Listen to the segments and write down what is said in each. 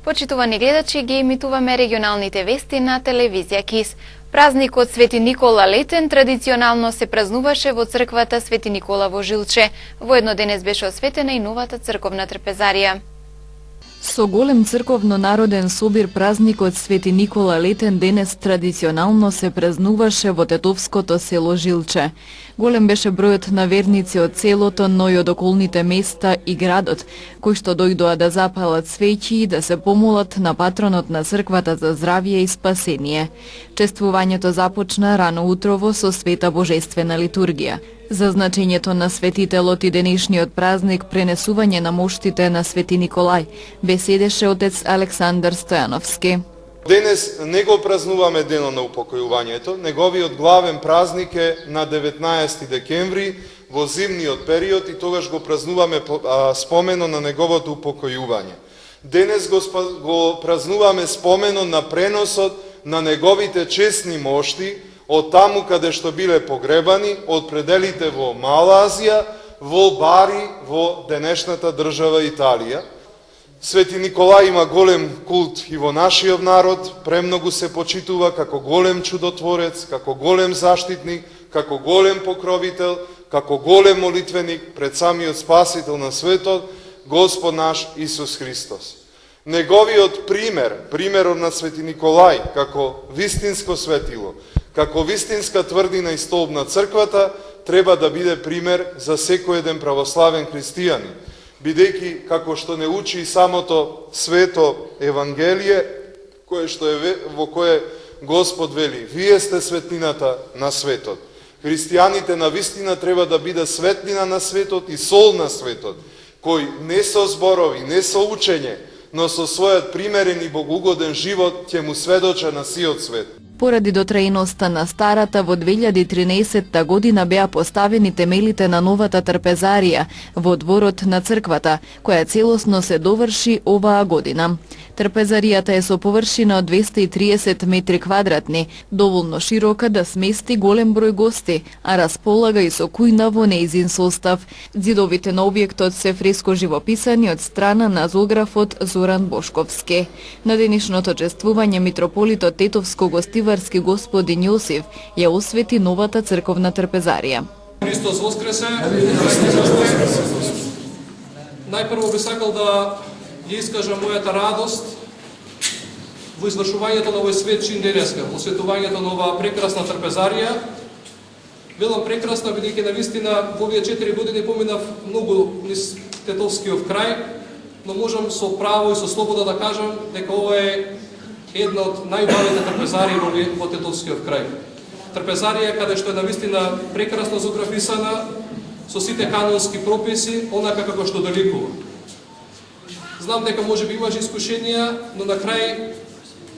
Почитувани гледачи, ги емитуваме регионалните вести на телевизија КИС. Празникот Свети Никола Летен традиционално се празнуваше во црквата Свети Никола во Жилче. Воедно денес беше осветена и новата црковна трпезарија. Со голем црковно-народен собир празникот Свети Никола Летен денес традиционално се празнуваше во тетовското село Жилче. Голем беше бројот на верници од селото, но и од околните места и градот, кои што дојдоа да запалат свеќи и да се помолат на патронот на црквата за здравје и спасение. Чествувањето започна рано утрово со света божествена литургија. За значењето на светителот и денешниот празник пренесување на моштите на Свети Николај беседеше отец Александар Стојановски. Денес не го празнуваме денот на упокојувањето, неговиот главен празник е на 19 декември во зимниот период и тогаш го празнуваме спомено на неговото упокојување. Денес го празнуваме спомено на преносот на неговите честни мошти од таму каде што биле погребани, од пределите во Мала Азија, во Бари, во денешната држава Италија. Свети Николај има голем култ и во нашиот народ, премногу се почитува како голем чудотворец, како голем заштитник, како голем покровител, како голем молитвеник пред самиот Спасител на светот, Господ наш Исус Христос. Неговиот примерот на Свети Николај, како вистинско светило, како вистинска тврдина и столб на црквата, треба да биде пример за секој еден православен христијанин, бидејќи, како што не учи и самото свето Евангелие, во кое Господ вели, вие сте светлината на светот. Христијаните на вистина треба да биде светлина на светот и сол на светот, кој не со зборови, не со учење, но со својот примерен и богоугоден живот ќе му сведочи на сиот свет. Поради дотрајността на старата, во 2013 година беа поставени темелите на новата трпезарија во дворот на црквата, која целосно се доврши оваа година. Трпезаријата е со површина од 230 метри квадратни, доволно широка да смести голем број гости, а располага и со кујна во нејзин состав. Ѕидовите на објектот се фреско живописани од страна на зоографот Зоран Бошковски. На денешното чествување митрополитот Тетовско гостиварски господин Јосиф ја освети новата црковна трпезарија. Христос воскресе! Најпрво би сакал да ја искажам мојата радост во извршувањето на овој свет чин денеска, осветувањето на оваа прекрасна трпезарија. Велам прекрасна, бидејќи навистина во овие 4 години поминав многу низ Тетовскиот крај, но можам со право и со слобода да кажам дека ова е една од најубавите трпезарии во Тетовскиот крај. Трпезарија каде што е навистина прекрасно зографисана, со сите канонски прописи, онака како што доликува. Знам дека може би имаш искушенија, но на крај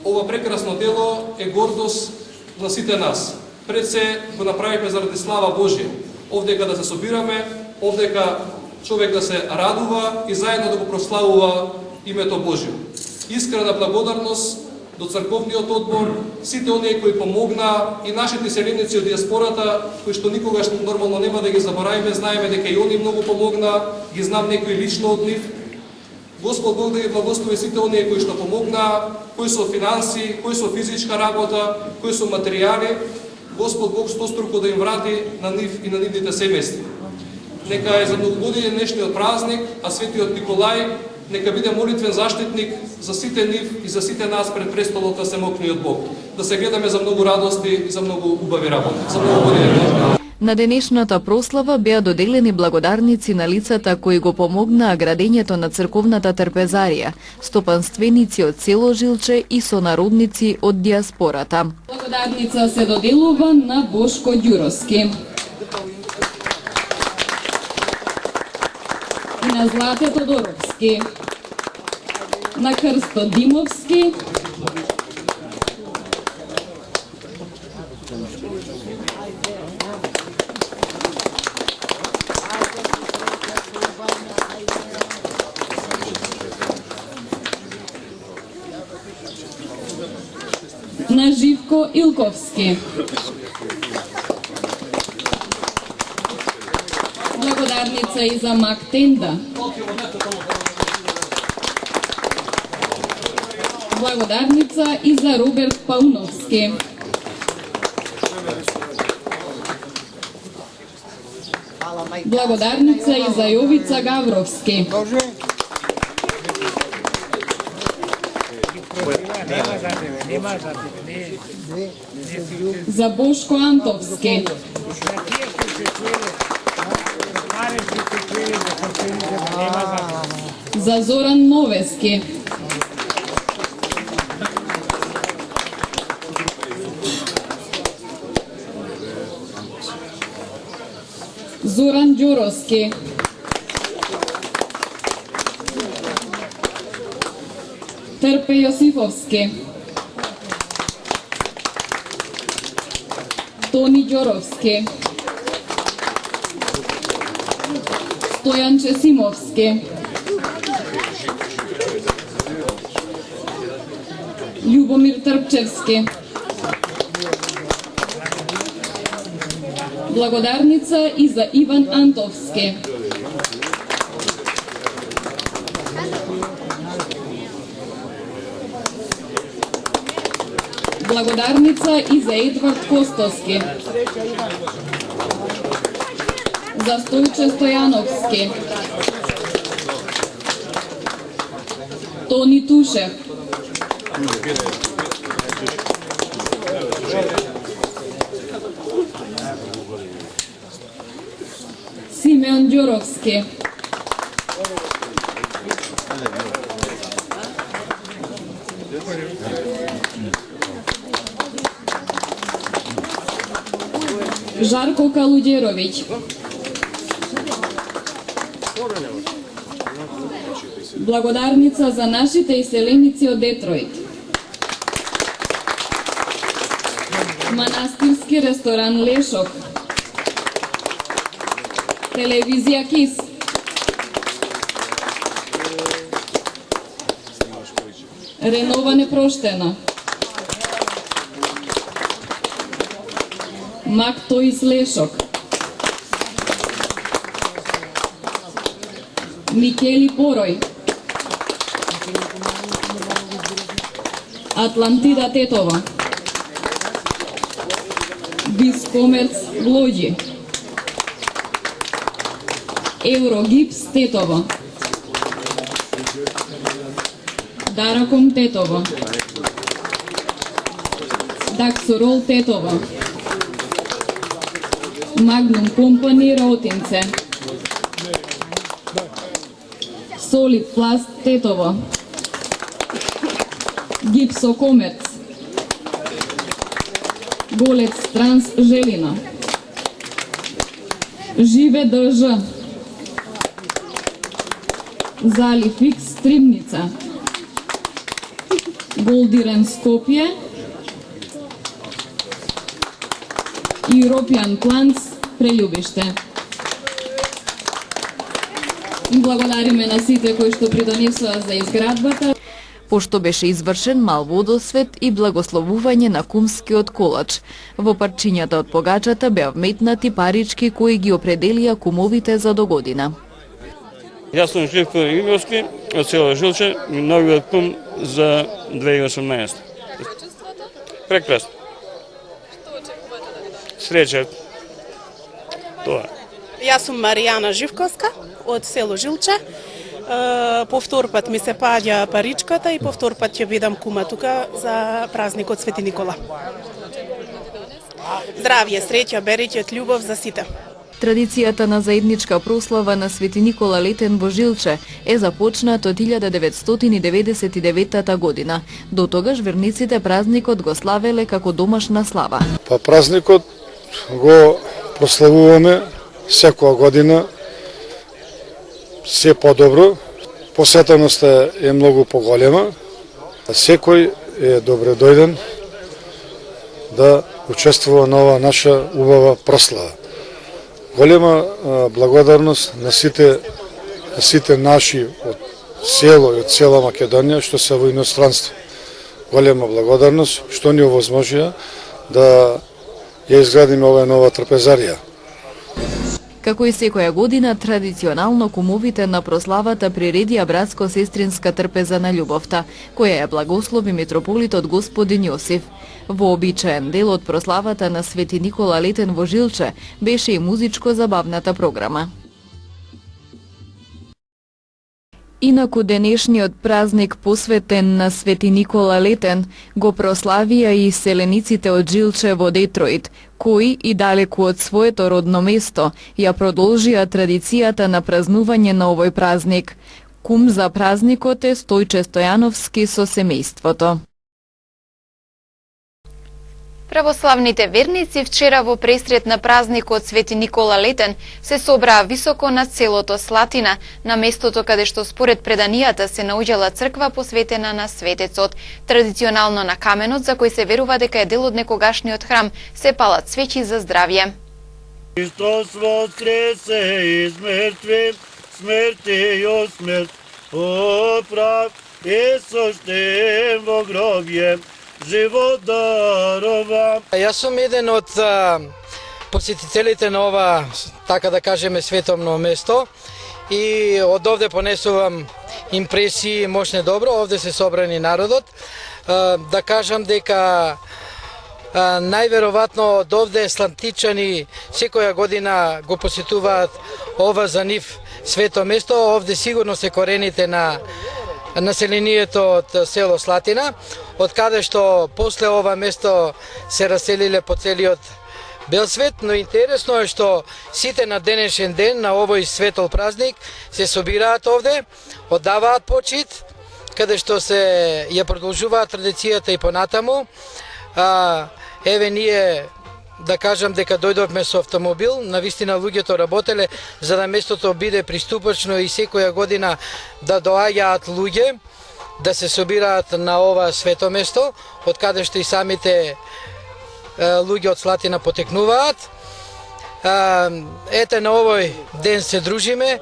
ова прекрасно дело е гордост на сите нас. Пред се го направивме заради слава Божја. Овдека да се собираме, овдека човек да се радува и заедно да го прославува името Божјо. Искрена благодарност до црковниот одбор, сите оние кои помогна и нашите селеници од диаспората, кои што никогаш нормално нема да ги заборавиме, знаеме дека и они многу помогна, ги знам некои лично од нив. Господ Бог да ги благослови сите оние кои што помогна, кои со финанси, кои со физичка работа, кои со материјали. Господ Бог стоstruko да им врати на нив и на нивните семејства. Нека е за многогодишен днешниот празник, а Светиот Николај нека биде молитвен заштитник за сите нив и за сите нас пред престолот на Семокниот Бог. Да се гледаме за многу радости и за многу убави работи. За многу години. На денешната прослава беа доделени благодарници на лицата кои го помогнаа градењето на црковната трпезарија, стопанственици од село Жилче и сонародници од диаспората. Благодарница се доделува на Бошко Ѓуровски и на Злате Тодоровски, на Крсто Димовски, на Живко Илковски. Благодарница и за Мак Тенда. Благодарница и за Роберт Пауновски. Благодарница и за Јовица Гавровски. За Бошко Антовски. За Зоран Новески. Зоран Ѓуровски. Трпе Јосифовски. Тони Ѓоровски. Стојан Чесимовски. Љубомир Трпчевски. Благодарница и за Иван Антовски. Благодарница и за Едвард Костовски. За Стојче Стојановски. Тони Тушев. Симеон Ѓуровски. Жарко Калуѓеровиќ. Благодарница за нашите иселеници од Детројт. Манастирски ресторан Лешок. Телевизија КИС. Ренова непроштена. Мак Тоис Лешок. Микели Порој. Атлантида Тетова. Бискомерц Блоѓи. Еврогипс Тетова. Дараком Тетова. Даксорол Тетова. Магнум Компани Ротинце. Солид Пласт Тетова. Гипсокомерц. Голец Транс Желина. Живе ДЖ. Залив Икс Стримница. Голдирен Скопје. European Plants Прељубиште. Благодариме на сите кои што придонесоа за изградбата. Пошто беше извршен мал водосвет и благословување на кумскиот колач. Во парчињата од погачата беа вметнати парички кои ги определија кумовите за догодина. Јас сум Живко Игровски од село Жилче, новиот кум за 2018. Прекрасно. Среќа. Тоа. Јас сум Маријана Живковска од село Жилче. Повтор пат ми се паѓа паричката и повтор пат ќе бидам кума тука за празникот Свети Никола. Здравје, среќа, береќет, љубов за сите. Традицијата на заедничка прослава на Свети Никола Летен во Жилче е започнат од 1999 година. До тогаш верниците празникот го славеле како домашна слава. Па празникот го прославуваме секоја година се подобро. Посетеноста е многу поголема. Секој е добре дојден да учествува на ова наша убава прослава. Голема благодарност на сите наши од село и од цела Македонија што се во иностранство. Голема благодарност што ни овозможија да ја изградиме оваа нова трпезарија. Како и секоја година, традиционално кумовите на прославата приредија братско-сестринска трпеза на љубовта, која ја благослови митрополитот господин Јосиф. Вообичаен дел од прославата на Свети Никола Летен во Жилче беше и музичко-забавната програма. Инаку денешниот празник посветен на Свети Никола Летен го прославија и селениците од Жилче во Детройт, кои и далеку од своето родно место ја продолжија традицијата на празнување на овој празник. Кум за празникот е Стојче Стојановски со семејството. Православните верници вчера во пресрет на празникот Свети Никола Летен се собраа високо над селото Слатина, на местото каде што според преданијата се наоѓала црква посветена на светецот. Традиционално на каменот, за кој се верува дека е дел од некогашниот храм, се палат свеќи за здравје. Христос воскресе из мертви, смртију смрт, оправ, Исуштен во гробје, живот дарова. Јас сум еден од посетителите на ова, така да кажеме, световно место и од овде понесувам импресии мощне добро. Овде се собрани народот. Да кажам дека најверојатно од овде слантичани секоја година го посетуваат ова за нив свето место. Овде сигурно се корените на населението од село Слатина, од каде што после ова место се раселиле по целиот бел свет, но интересно е што сите на денешен ден, на овој светол празник, се собираат овде, оддаваат почит, каде што се ја продолжуваат традицијата и понатаму. Еве ние, да кажам дека дојдовме со автомобил, навистина луѓето работеле за да местото биде приступачно и секоја година да доаѓаат луѓе, да се собираат на ова свето место, од каде што и самите луѓе од Слатина потекнуваат. Ете, на овој ден се дружиме,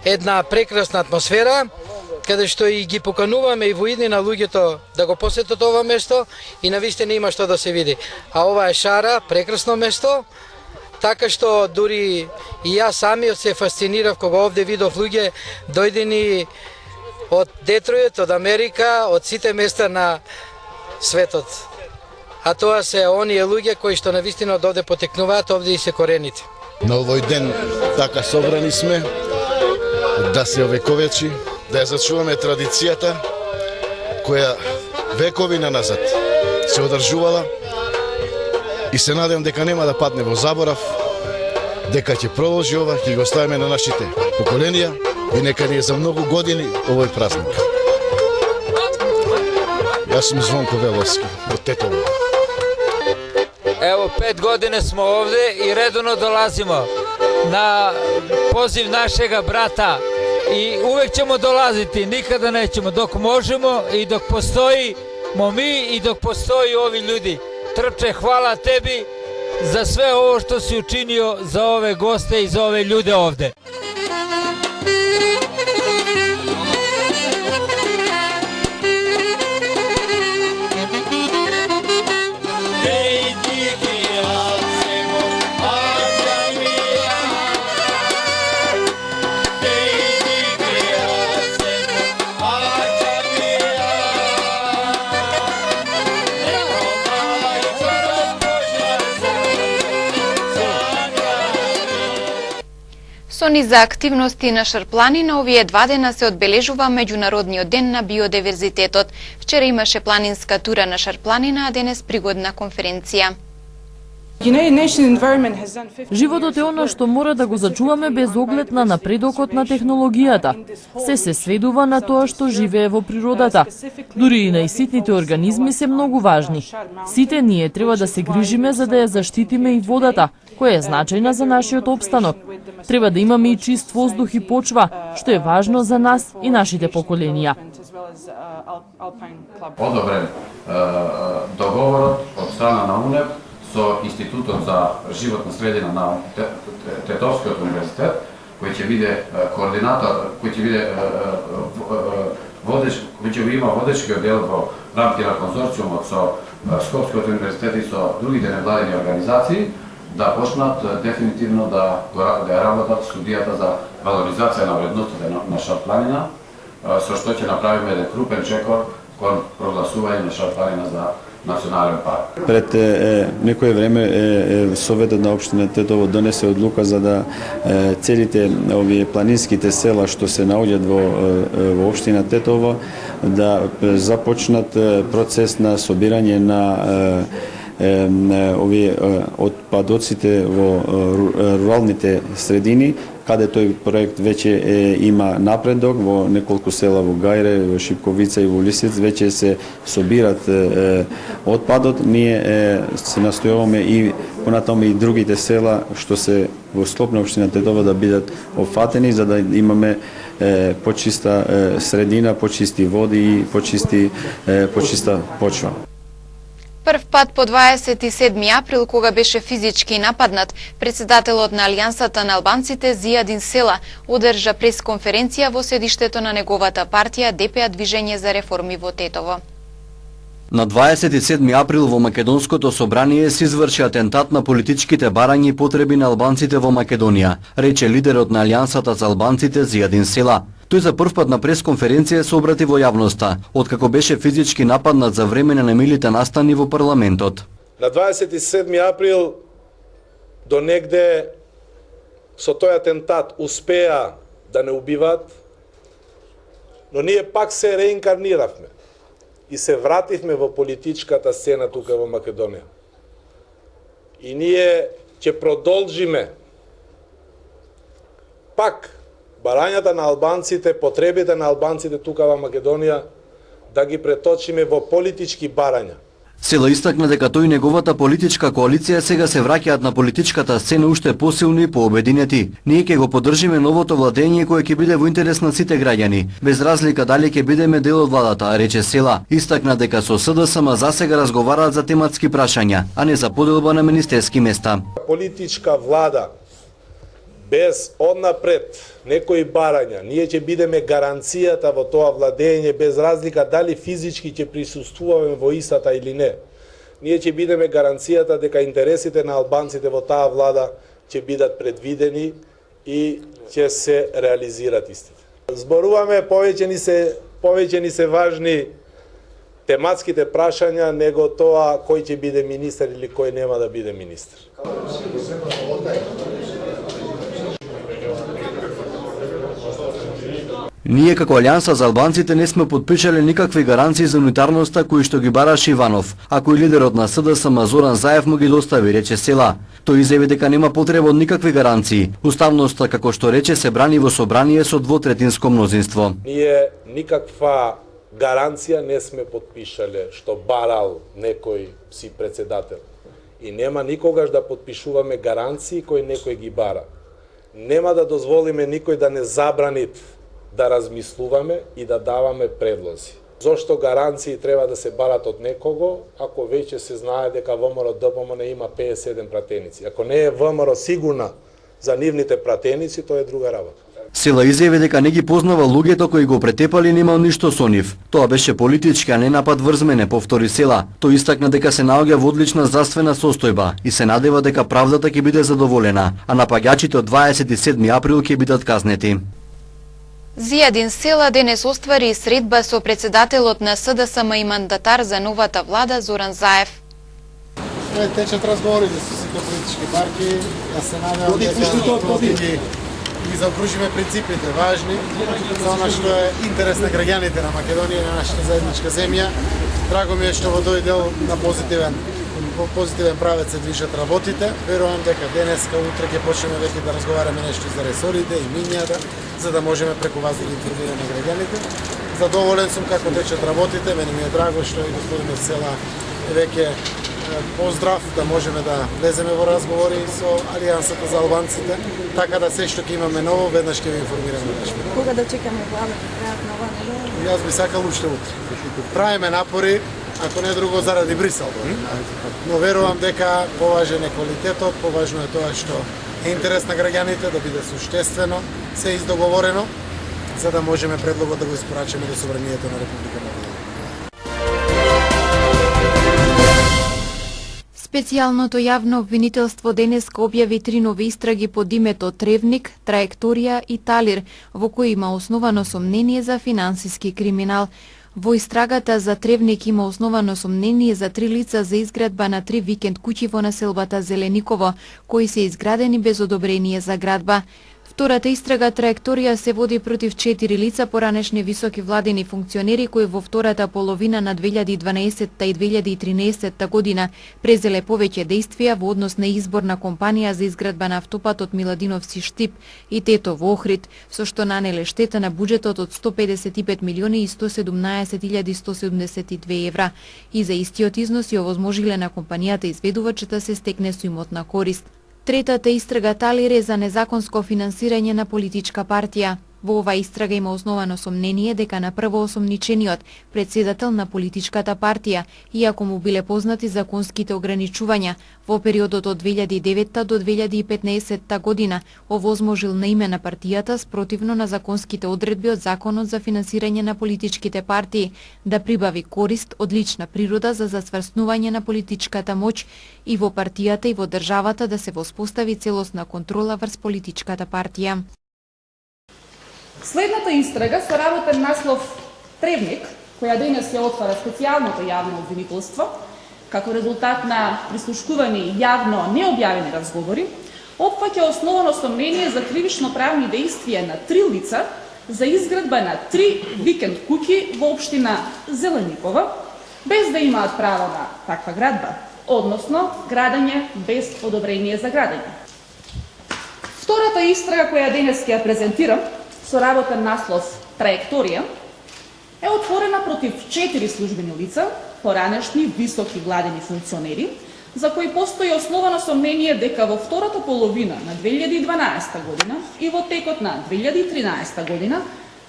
една прекрасна атмосфера, каде што и ги покануваме и во иднина луѓето да го посетат ова место и навистина има што да се види. А ова е Шара, прекрасно место, така што дури и јас самиот се фасцинирав кога овде видов луѓе дојдени од Детройт, од Америка, од сите места на светот. А тоа се оние луѓе кои што навистина од овде потекнуваат, овде и се корените. На овој ден така собрани сме да се овековечи, да ја зачуваме традицијата која векови назад се одржувала и се надевам дека нема да падне во заборав, дека ќе продолжи ова, ќе го оставиме на нашите поколенија и нека ни е за многу години овој празник. Јас сум Звонко Веловски од Тетово. Evo, 5 godine smo ovde i redovno dolazimo na poziv našega brata i uvek ćemo dolaziti, nikada nećemo, dok možemo i dok postojimo mi i dok postoji ovi ljudi. Trče, hvala tebi za sve ovo što si učinio za ove goste i za ove ljude ovde. Со низ за активности на Шарпланина, овие 2 дена се одбележува Меѓународниот ден на биодиверзитетот. Вчера имаше планинска тура на Шарпланина, а денес пригодна конференција. Животот е она што мора да го зачуваме без оглед на напредокот на технологијата. Се сведува на тоа што живее во природата. Дури и најситните организми се многу важни. Сите ние треба да се грижиме за да ја заштитиме и водата, која е значајна за нашиот опстанок. Треба да имаме и чист воздух и почва, што е важно за нас и нашите поколенија. Одобрен договорот од страна на УНЕП со Институтот за животна средина на Тетовскиот универзитет, кој ќе биде координатор, кој ќе биде кој ќе има водечкиот дел во рамките на конзорциумот со Скопскиот универзитет и со другите невладени организации, да почнат дефинитивно да ја работат студијата за валоризација на вредностите на Шар планина, со што ќе направиме еден крупен чекор кон прогласување на Шар планина за национален парк. Пред некое време Советот на општина Тетово донесе одлука за да целите овие планинските села што се наоѓаат во општина Тетово да започнат процес на собирање на овие отпадоците во руралните средини, каде тој проект веќе има напредок во неколку села во Гајре, во Шипковица и во Лисец, веќе се собират отпадот. Ние се настојуваме и понатаму и другите села што се во склоп на општина Тетово да бидат опфатени за да имаме почиста средина, почисти води и почиста почва. Прв пат по 27 април, кога беше физички нападнат, председателот на Алијансата на албанците Зијадин Села одржа пресконференција во седиштето на неговата партија ДПА Движење за реформи во Тетово. На 27 април во Македонското собрание се изврши атентат на политичките барања и потреби на албанците во Македонија, рече лидерот на Алијансата за албанците Зијадин Села. Тој за прв пат на пресконференција се обрати во јавноста, откако беше физички нападнат за време на немилите настани во парламентот. На 27 април до негде со тој атентат успеа да не убиват, но ние пак се реинкарниравме и се вративме во политичката сцена тука во Македонија. И ние ќе продолжиме пак барањата на албанците, потребите на албанците тука во Македонија да ги преточиме во политички барања. Села истакна дека тој и неговата политичка коалиција сега се враќаат на политичката сцена уште посилни и пообединети. Ние ќе го поддржиме новото владење кое ќе биде во интерес на сите граѓани, без разлика дали ќе бидеме дел од владата, рече Села. Истакна дека со СДСМ за сега разговараат за тематски прашања, а не за поделба на министерски места. Политичка влада без однапред некои барања, ние ќе бидеме гаранцијата во тоа владење без разлика дали физички ќе присуствуваме во истата или не. Ние ќе бидеме гаранцијата дека интересите на албанците во таа влада ќе бидат предвидени и ќе се реализират истите. Зборуваме повеќе ни се важни тематските прашања него тоа кој ќе биде министер или кој нема да биде министер. Ние како Алијанса за албанците не сме подпишале никакви гаранции за унитарноста кои што ги бараше Иванов, а кој лидерот на СДСМ Зоран Заев му ги достави, рече Села. Тој изјави дека нема потреба од никакви гаранции. Уставноста, како што рече, се брани во собрание со двотретинско мнозинство. Ние никаква гаранција не сме подпишале што барал некој си председател. И нема никогаш да подпишуваме гаранции кои некој ги бара. Нема да дозволиме никој да не забрани да размислуваме и да даваме предлози. Зошто гаранции треба да се барат од некого, ако веќе се знае дека ВМРО ДПМН има 57 пратеници. Ако не е ВМРО сигурна за нивните пратеници, тоа е друга работа. Села изјави дека не ги познава луѓето кои го претепали, немал ништо со нив. Тоа беше политички, а не напад врз мене, повтори Села. Тој истакна дека се наоѓа во одлична здравствена состојба и се надева дека правдата ќе биде задоволена, а напаѓачите од 27 април ќе бидат казнети. Зијадин Села денес оствари средба со председателот на СДСМ и мандатар за новата влада Зоран Заев. Течат разговорите со сите политички партии, да се надевам дека ги заокружиме принципите важни за она што е интерес на граѓаните на Македонија и на нашата заедничка земја. Драго ми е што во тој дел на позитивен правец се движат работите. Верувам дека денеска, утре ќе почнеме веќе да разговараме нешто за ресорите и мињата, за да можеме преку вас да ги информираме граѓаните. Задоволен сум како течат работите, мене ми е драго што и господин Села веќе поздрав да можеме да влеземе во разговори со Алијансата за албанците, така да се што ќе имаме ново, веднаш ќе ви информираме. Кога да чекаме владата, крајот на ова неделя? Јас би сакал уште утре. Правиме напори, ако не друго заради Брисел. Но верувам дека поважен е квалитетот, поважно е тоа што е интерес на граѓаните да биде суштествено, се издоговорено, за да можеме предлогот да го испорачаме до Собранието на Република Македонија. Специјалното јавно обвинителство денеска објави 3 нови истраги под името Тревник, Траекторија и Талир, во кои има основано сомнение за финансиски криминал. Во истрагата за Тревник има основано сомнение за 3 лица за изградба на 3 викенд куќи во населбата Зелениково, кои се изградени без одобрение за градба. Втората истрага Траекторија се води против 4 лица поранешни високи владени функционери кои во втората половина на 2012 и 2013 година презеле повеќе действија во однос на избор на компанија за изградба на автопатот Миладиновци-Штип и Тетово Охрид, со што нанеле штета на буџетот од 155 милиони и 117.172 евра и за истиот износ ја овозможиле на компанијата изведувачата се стекне со имотна корист. Третата истрага Талир е за незаконско финансирање на политичка партија. Во оваа истрага има основано сомнение дека на прво осомничениот претседател на политичката партија, иако му биле познати законските ограничувања, во периодот од 2009 до 2015 година овозможил на име на партијата спротивно на законските одредби од Законот за финансирање на политичките партии да прибави корист од лична природа за засврснување на политичката моќ и во партијата и во државата да се воспостави целосна контрола врз политичката партија. Следната истрага со работен наслов Тревник, која денес ја отвара специјалното јавно обвинителство, како резултат на прислушкувани јавно необјавени разговори, опфаќа основано сомнение за кривично-правни действија на 3 лица за изградба на 3 викенд куќи во општина Зеленикова, без да имаат право на таква градба, односно градење без одобрение за градење. Втората истрага која денес ќе ја презентирам, со работен наслов Траекторија, е отворена против 4 службени лица, поранешни високи владени функционери, за кои постои основано сомнение дека во втората половина на 2012 година и во текот на 2013 година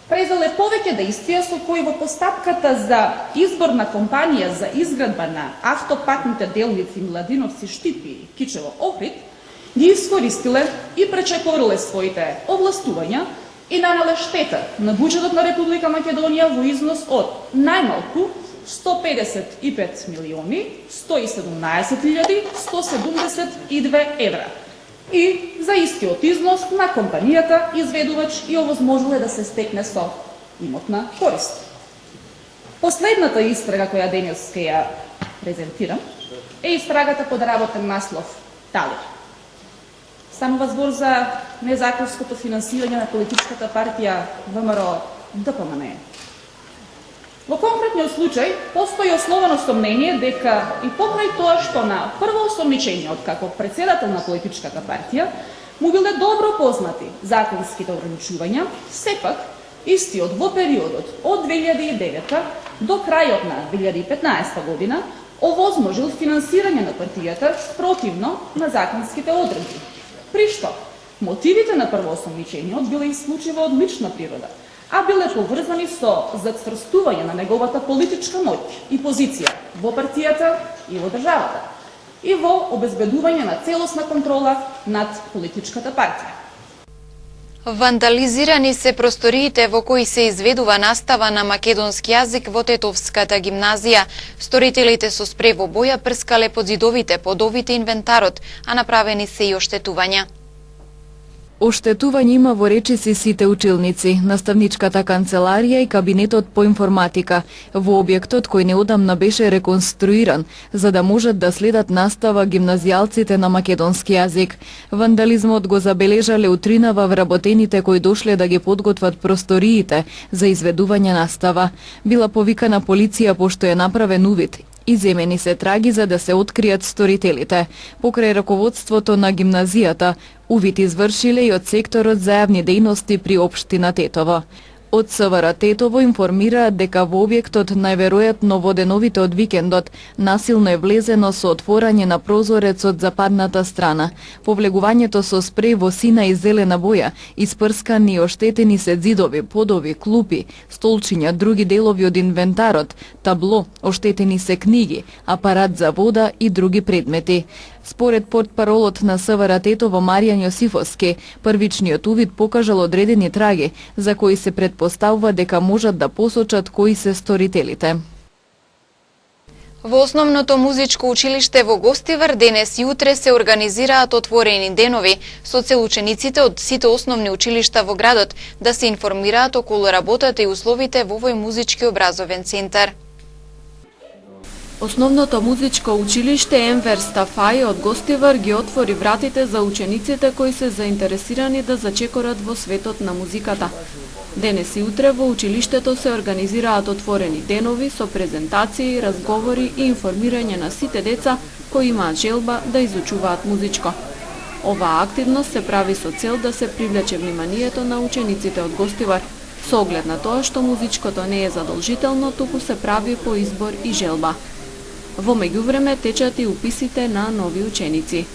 презеле повеќе действија со кои во постапката за избор на компанија за изградба на автопатните делници Миладиновци-Штип и Кичево Охрид, ги искористиле и пречекориле своите овластувања и нанеле штета на буџетот на Република Македонија во износ од најмалку 155 милиони 117.172 евра и за истиот износ на компанијата изведувач и овозможиле да се стекне со имотна корист. Последната истрага која денес ќе ја презентирам е истрагата под работен наслов Талир. Станува збор за незаконското финансирање на политичката партија ВМРО ДПМН. Во конкретниот случај постои основано сомнение дека и покрај тоа што на прво осомничениот како претседател на политичката партија му биле добро познати законските ограничувања, сепак истиот во периодот од 2009 до крајот на 2015 година овозможил финансирање на партијата спротивно на законските одредби. При што мотивите на првоосомничениот биле исклучиво од лична природа, а биле поврзани со зацврстување на неговата политичка моќ и позиција во партијата и во државата и во обезбедување на целосна контрола над политичката партија. Вандализирани се просториите во кои се изведува настава на македонски јазик во Тетовската гимназија. Сторителите со спреј во боја прскале под зидовите, подовите, инвентарот, а направени се и оштетувања. Оштетување има во речиси сите училници, наставничката канцеларија и кабинетот по информатика во објектот кој неодамна беше реконструиран за да можат да следат настава гимназијалците на македонски јазик. Вандализмот го забележале утринава вработените кои дошле да ги подготват просториите за изведување настава. Била повикана полиција пошто е направен увид. Иземени се траги за да се откријат сторителите. Покрај раководството на гимназијата, увид извршиле и од секторот за јавни дејности при општина Тетово. Од СВР Тетово информираат дека во објектот најверојатно во деновите од викендот насилно е влезено со отворање на прозорец од западната страна. Повлегувањето со спреј во сина и зелена боја, испрскани и оштетени се зидови, подови, клупи, столчиња, други делови од инвентарот, табло, оштетени се книги, апарат за вода и други предмети. Според портпаролот на СВР Тетово Маријан Јосифовски, првичниот увид покажал одредени траги, за кои се предпоставува дека можат да посочат кои се сторителите. Во основното музичко училиште во Гостивар денес и утре се организираат отворени денови со цел учениците од сите основни училишта во градот да се информираат околу работата и условите во овој музички образовен центар. Основното музичко училиште Енвер Стафај од Гостивар ги отвори вратите за учениците кои се заинтересирани да зачекорат во светот на музиката. Денес и утре во училиштето се организираат отворени денови со презентации, разговори и информирање на сите деца кои имаат желба да изучуваат музичко. Оваа активност се прави со цел да се привлече вниманието на учениците од Гостивар, со оглед на тоа што музичкото не е задолжително, туку се прави по избор и желба. Во меѓувреме течат и уписите на нови ученици.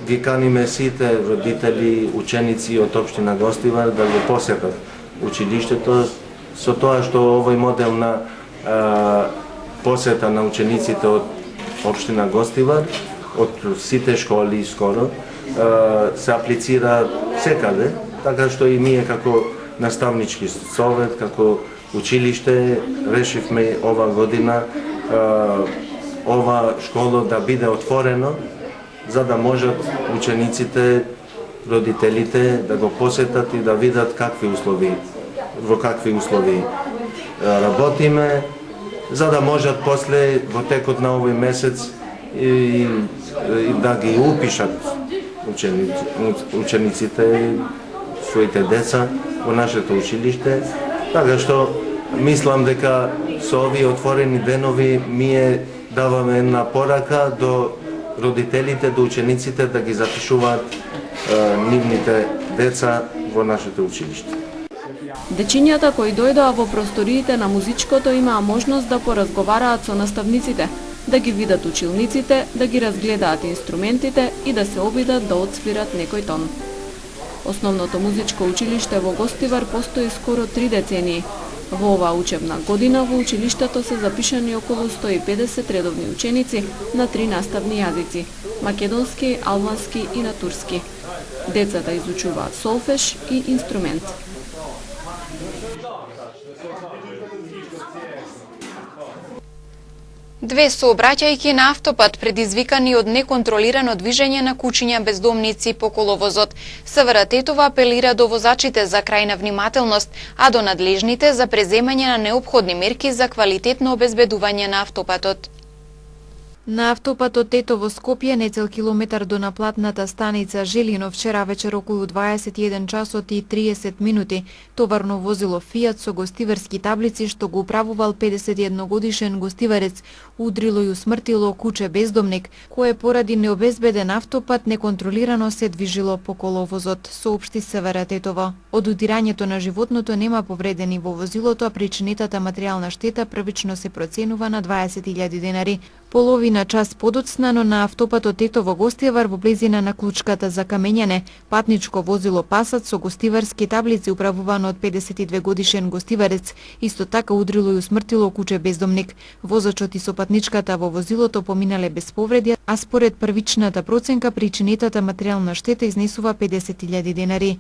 Ги каниме сите родители, ученици од општина Гостивар да го посетат училиштето со тоа што овој модел на посета на учениците од општина Гостивар, од сите школи скоро, се аплицира секаде, така што и ние како наставнички совет, како училиште решивме ова година ова школа да биде отворено, за да можат учениците, родителите да го посетат и да видат во какви услови работиме, за да можат после во текот на овој месец и да ги упишат учениците, своите деца во нашето училиште, така што мислам дека со овие отворени денови ние даваме една порака до родителите, до учениците да ги запишуваат нивните деца во нашето училиште. Дечињата кои дојдоа во просториите на музичкото имаа можност да поразговараат со наставниците, да ги видат училниците, да ги разгледаат инструментите и да се обидат да отсвират некој тон. Основното музичко училиште во Гостивар постои скоро 3 децении. Во оваа учебна година во училиштето се запишани околу 150 редовни ученици на 3 наставни јазици – македонски, албански и на турски. Децата изучуваат солфеж и инструмент. Две сообраќајки на автопат предизвикани од неконтролирано движење на кучиња бездомници по коловозот. СВР Тетова апелира до возачите за крајна внимателност, а до надлежните за преземање на неопходни мерки за квалитетно обезбедување на автопатот. На автопатот Тетово Скопје, нецел километар до наплатната станица Желино, вчера вечер околу 21 часот и 30 минути, товарно возило Фијат со гостиварски таблици што го управувал 51 годишен гостиварец удрило и усмртило куче бездомник, кое поради необезбеден автопат неконтролирано се движило по коловозот, соопшти СВР Тетово. Од удирањето на животното нема повредени во возилото, а причинетата материјална штета првично се проценува на 20.000 денари. Половина час подоцна, но на автопатот Тетово Гостивар во близина на клучката за камењане, патничко возило Пасат со гостиварски таблици управувано од 52 годишен гостиварец, исто така удрило и усмртило куче бездомник. Возачот и сопатничката во возилото поминале без повреди, а според првичната проценка причинетата материјална штета изнесува 50.000 денари.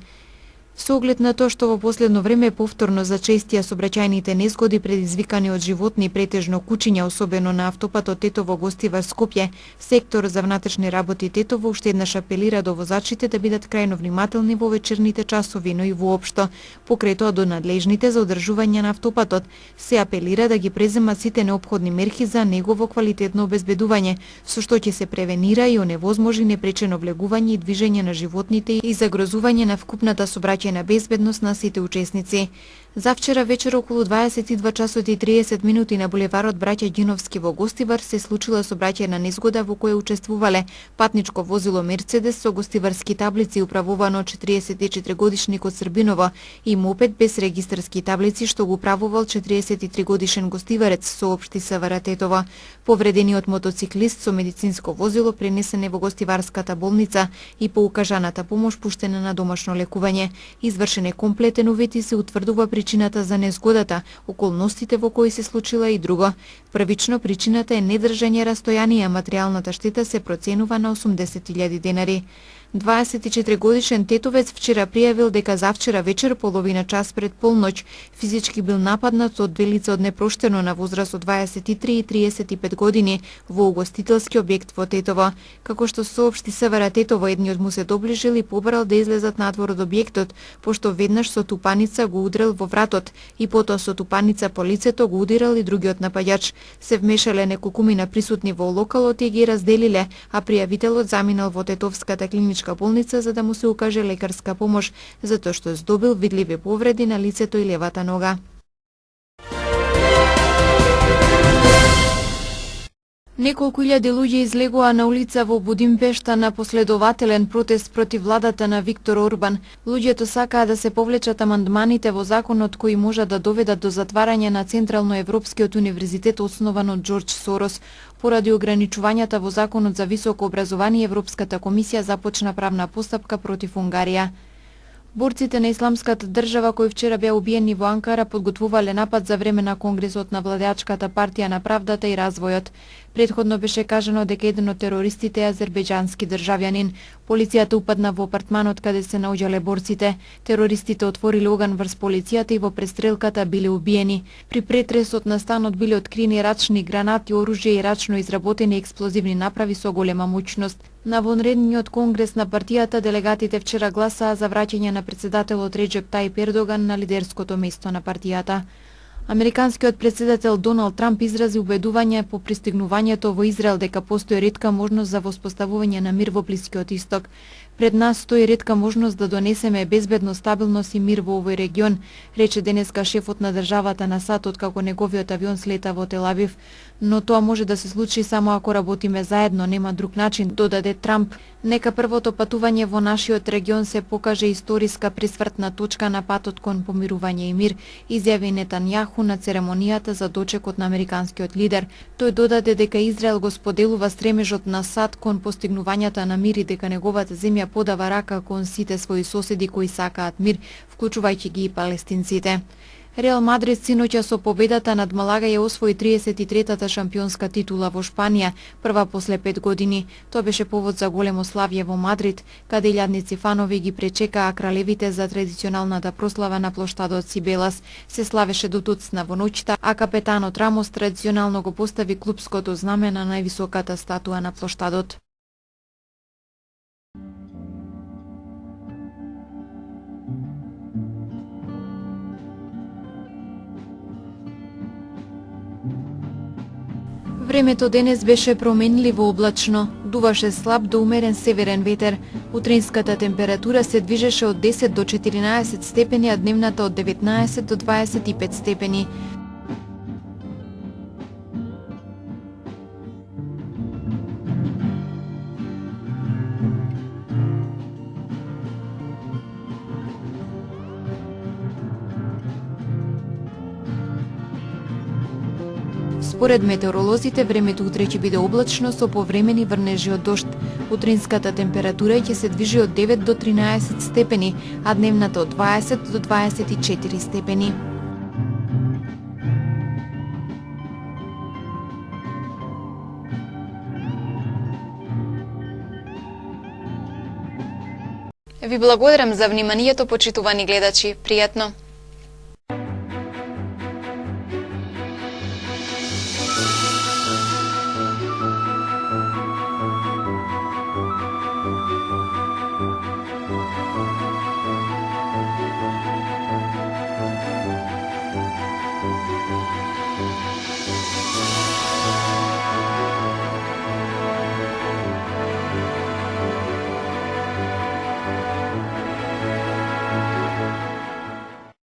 Со оглед на тоа што во последно време повторно зачестија сообраќајните незгоди предизвикани од животни, претежно кучиња, особено на автопатот Тетово Гостивар Скопје, сектор за внатрешни работи Тетово уште еднаш апелира до возачите да бидат крајно внимателни во вечерните часови, но и воопшто. Покрај тоа до надлежните за одржување на автопатот се апелира да ги преземат сите неопходни мерки за негово квалитетно обезбедување, со што ќе се превенира и оневозможи непречено влегување и движење на животните и загрозување на вкупната сообраќајна на безбедност на сите учесници. Завчера вечер околу 22 часот и 30 минути на булеварот Браќа Ѓиновски во Гостивар се случила сообраќајна незгода во која учествувале патничко возило Мерцедес со гостиварски таблици управувано од 44 годишник од Србиново и мопед без регистарски таблици што го управувал 43 годишен гостиварец, соопшти СВР Тетова. Повредениот мотоциклист со медицинско возило пренесен е во гостиварската болница и по укажаната помош пуштен на домашно лекување. Извршен е комплетен увид и се утврдува причината за незгодата, околностите во кои се случила и друго. Првично причината е недржање растојание, а материјалната штета се проценува на 80.000 денари. 24-годишен тетовец вчера пријавил дека завчера вечер половина час пред полноќ физички бил нападнат од две лица од непроштено на возраст од 23 и 35 години во угостителски објект во Тетово. Како што соопшти СВР Тетово, едниот му се доближил и побарал да излезат надвор од објектот, пошто веднаш со тупаница го удрил во вратот и потоа со тупаница по лицето го удирал и другиот напаѓач. Се вмешале неколкумина присутни во локалот и ги разделиле, а пријавителот заминал во Тетовската клиничка болница за да му се укаже лекарска помош, затоа што здобил видливи повреди на лицето и левата нога. Неколку илјади луѓе излегоа на улица во Будимпешта на последователен протест против владата на Виктор Орбан. Луѓето сакаа да се повлечат амандманите во законот кои можат да доведат до затварање на Централно-Европскиот универзитет основан од Џорџ Сорос. Поради ограничувањата во законот за високо образование, Европската комисија започна правна постапка против Унгарија. Борците на Исламската држава кои вчера беа убиени во Анкара подготвувале напад за време на конгресот на владеачката партија на правдата и развојот. Предходно беше кажано дека еден од терористите е азербејџански државјанин. Полицијата упадна во апартманот каде се наоѓале борците. Терористите отвориле оган врз полицијата и во престрелката биле убиени. При претресот на станот биле открини рачни гранати, оружје и рачно изработени експлозивни направи со голема моќност. На вонредниот конгрес на партијата делегатите вчера гласаа за враќање на председателот Реџеп Тајип Ердоган на лидерското место на партијата. Американскиот председател Доналд Трамп изрази убедување по пристигнувањето во Израел дека постои ретка можност за воспоставување на мир во Блискиот Исток. Пред нас стои ретка можност да донесеме безбедно, стабилност и мир во овој регион, рече денеска шефот на државата на САД откако неговиот авион слета во Тел Авив. Но тоа може да се случи само ако работиме заедно, нема друг начин, додаде Трамп. Нека првото патување во нашиот регион се покаже историска пресвртна точка на патот кон помирување и мир, изјави Нетањаху на церемонијата за дочекот на американскиот лидер. Тој додаде дека Израел го споделува стремежот на САД кон постигнувањата на мир и дека неговата земја подава рака кон сите своји соседи кои сакаат мир, вклучувајќи ги и палестинците. Реал Мадрид синоќа со победата над Малага ја освои 33-та шампионска титула во Шпанија, прва после 5 години. Тоа беше повод за големо славје во Мадрид, каде илјадници фанови ги пречекаа кралевите за традиционалната прослава на плоштадот Сибелас. Се славеше до туцна во ноќта, а капетанот Рамос традиционално го постави клупското знаме на највисоката статуа на плоштадот. Времето денес беше променливо облачно, дуваше слаб до умерен северен ветер. Утринската температура се движеше од 10 до 14 степени, а дневната од 19 до 25 степени. Според метеоролозите, времето утре ќе биде облачно со повремени врнежи од дожд. Утринската температура ќе се движи од 9 до 13 степени, а дневната од 20 до 24 степени. Ви благодарам за вниманието, почитувани гледачи. Пријатно!